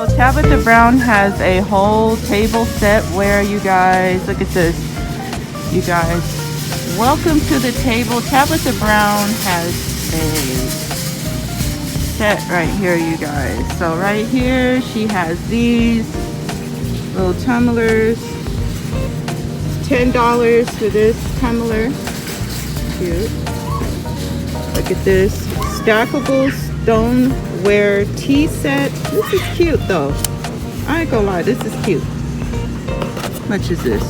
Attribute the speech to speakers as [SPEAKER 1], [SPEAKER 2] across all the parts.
[SPEAKER 1] So Tabitha Brown has a whole table set where you guys, look at this. You guys, welcome to the table. Tabitha Brown has a set right here, you guys. So right here, she has these little tumblers. $10 for this tumbler. Cute. Look at this stackable stoneware tea set. This is cute though. I ain't gonna lie, this is cute. How much is this?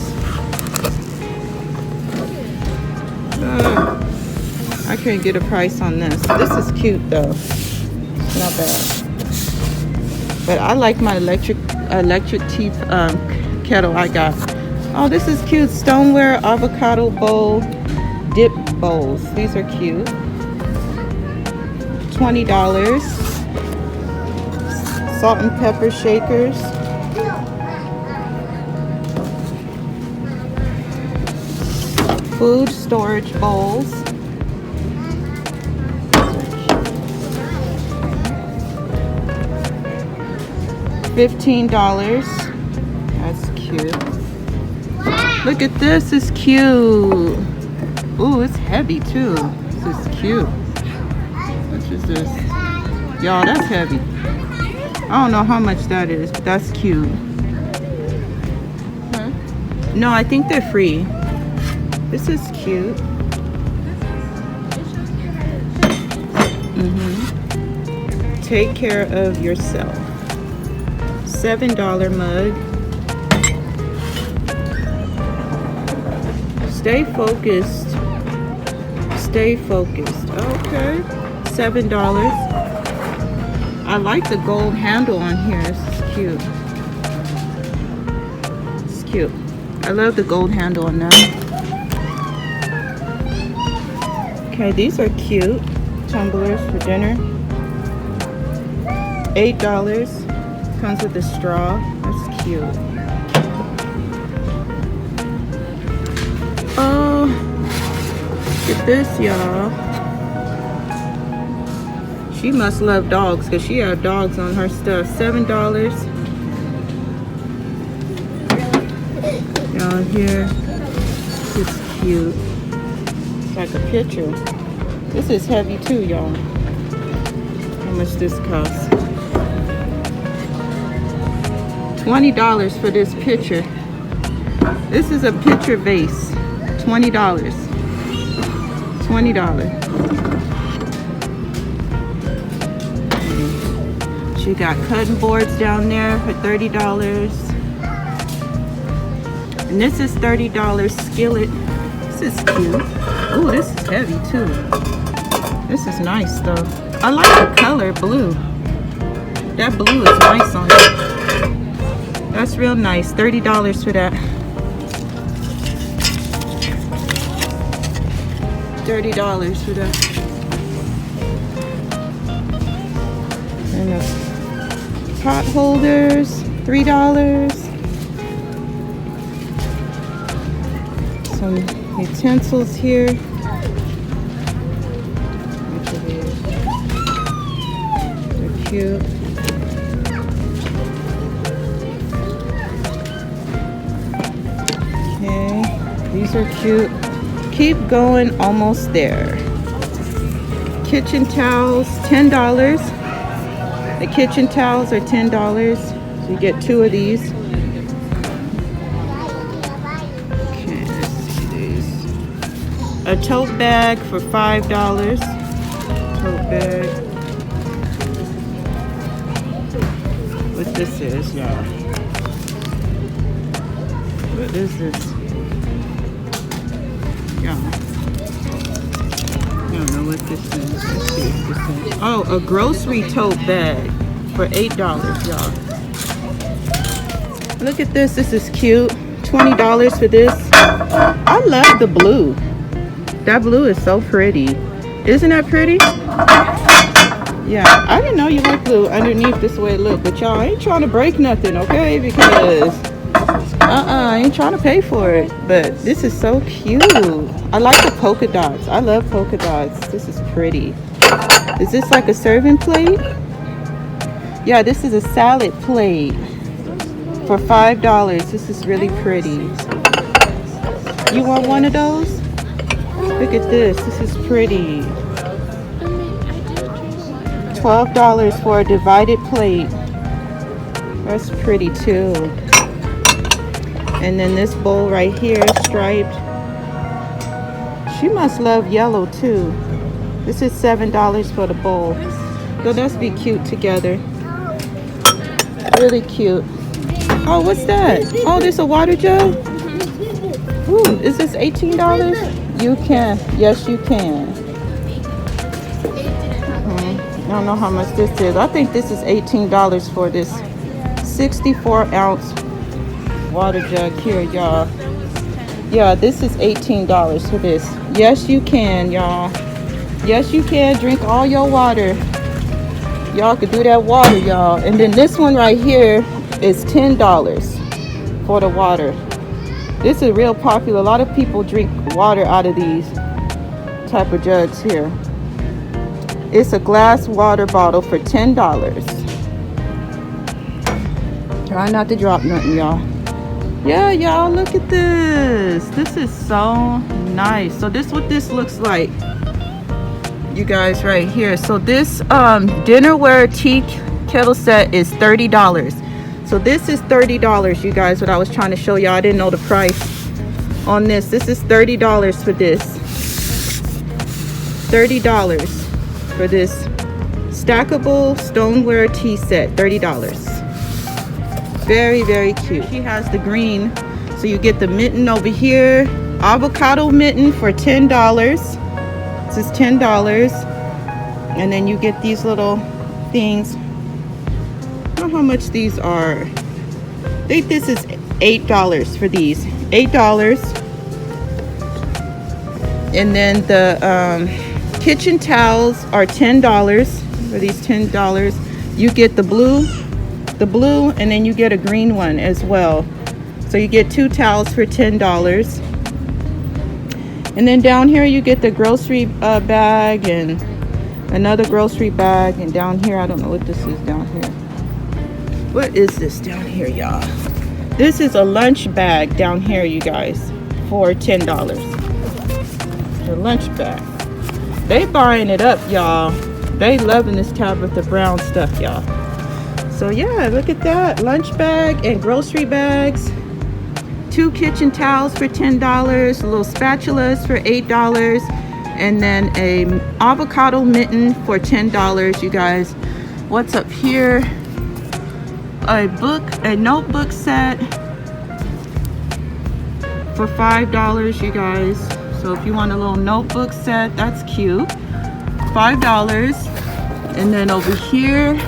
[SPEAKER 1] I can't get a price on this. This is cute though. Not bad. But I like my electric tea kettle I got. Oh, this is cute. Stoneware avocado bowl dip bowls. These are cute. $20. Salt and pepper shakers. Food storage bowls. $15. That's cute. Look at this. It's cute. Ooh, it's heavy too. This is cute. What is this? Y'all, that's heavy. I don't know how much that is, but that's cute. Huh? No, I think they're free. This is cute. Take care of yourself. $7 mug. Stay focused. Stay focused. Okay. $7. I like the gold handle on here. This is cute. It's cute. I love the gold handle on that. Okay, these are cute. Tumblers for dinner. $8. Comes with a straw. That's cute. Oh, look at this, y'all. She must love dogs because she had dogs on her stuff. $7. Down here. This is cute. It's like a picture. This is heavy too, y'all. How much this costs? $20 for this picture. This is a picture vase. $20. $20. She got cutting boards down there for $30. And this is $30 skillet. This is cute. Ooh, this is heavy too. This is nice though. I like the color blue. That blue is nice on it. That's real nice. $30 for that. $30 for that. And the pot holders, $3. Some utensils here. They're cute. Okay, these are cute. Keep going, almost there. Kitchen towels, $10. The kitchen towels are $10. So you get 2 of these. Okay, let's see these. A tote bag for $5. Tote bag. What this is, y'all. What is this? I don't know what this is. Let's see what this is. Oh, a grocery tote bag for $8, y'all. Look at this. This is cute. $20 for this. I love the blue. That blue is so pretty. Isn't that pretty? Yeah, I didn't know you like blue underneath this way it look, but y'all, I ain't trying to break nothing, okay? Because I ain't trying to pay for it, but this is so cute. I like the polka dots. I love polka dots. This is pretty. Is this like a serving plate? Yeah, this is a salad plate for $5. This is really pretty. You want one of those? Look at this. This is pretty. $12 for a divided plate. That's pretty too. And then this bowl right here, striped. She must love yellow too. This is $7 for the bowl. So that's be cute together. Really cute. Oh, what's that? Oh, there's a water jug? Ooh, is this $18? You can. Yes, you can. I don't know how much this is. I think this is $18 for this 64-ounce water jug here, y'all. Yeah, this is $18 for this. Yes, you can, y'all. Yes, you can drink all your water. Y'all could do that water, y'all. And then this one right here is $10 for the water. This is real popular. A lot of people drink water out of these type of jugs here. It's a glass water bottle for $10. Try not to drop nothing, y'all. Yeah, y'all, look at this. This is so nice. So this is what this looks like, you guys, right here. So this dinnerware tea kettle set is $30. So this is $30, you guys, what I was trying to show y'all. I didn't know the price on this. This is $30 for this. $30 for this stackable stoneware tea set. $30. Very, very cute. She has the green. So you get the mitten over here. Avocado mitten for $10. This is $10. And then you get these little things. I don't know how much these are. I think this is $8 for these. $8. And then the kitchen towels are $10 for these $10. You get the blue, and then you get a green one as well. So you get 2 towels for $10. And then down here you get the grocery bag and another grocery bag. And down here, I don't know what this is down here. What is this down here, y'all? This is a lunch bag down here, you guys, for $10. The lunch bag. They buying it up, y'all. They loving this Tabitha Brown stuff, y'all. So yeah, look at that. Lunch bag and grocery bags. 2 kitchen towels for $10. Little spatulas for $8. And then a avocado mitten for $10, you guys. What's up here? A notebook set for $5, you guys. So if you want a little notebook set, that's cute. $5. And then over here,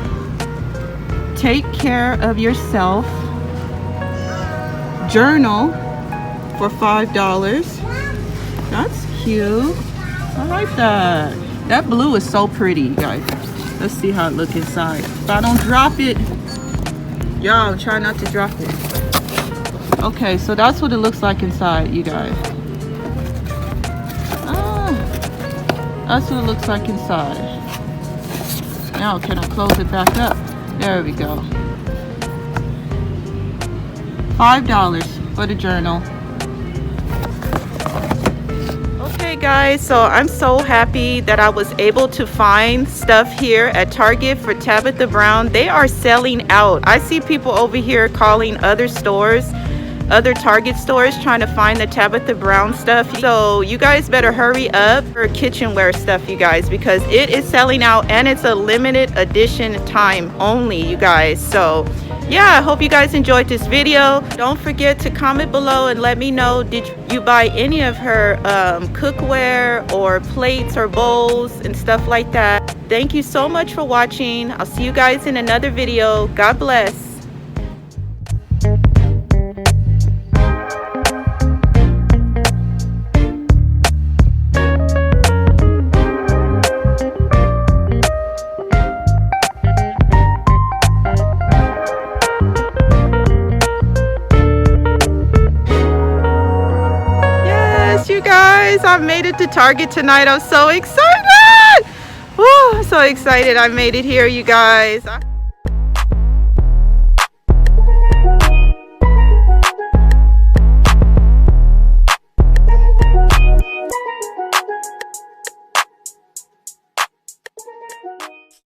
[SPEAKER 1] take care of yourself journal for $5. That's cute. I like that. That blue is so pretty, you guys. Let's see how it looks inside. If I don't drop it, y'all, try not to drop it. Okay, so that's what it looks like inside, you guys. That's what it looks like inside. Now, can I close it back up? There we go. $5 for the journal. Okay guys, so I'm so happy that I was able to find stuff here at Target for Tabitha Brown. They are selling out. I see people over here calling other stores, other Target stores, trying to find the Tabitha Brown stuff. So you guys better hurry up for kitchenware stuff, you guys, because it is selling out and it's a limited edition time only, you guys. So yeah, I hope you guys enjoyed this video. Don't forget to comment below and let me know, did you buy any of her cookware or plates or bowls and stuff like that. Thank you so much for watching. I'll see you guys in another video. God bless. I made it to Target tonight. I'm so excited. Woo, I'm so excited I made it here, you guys.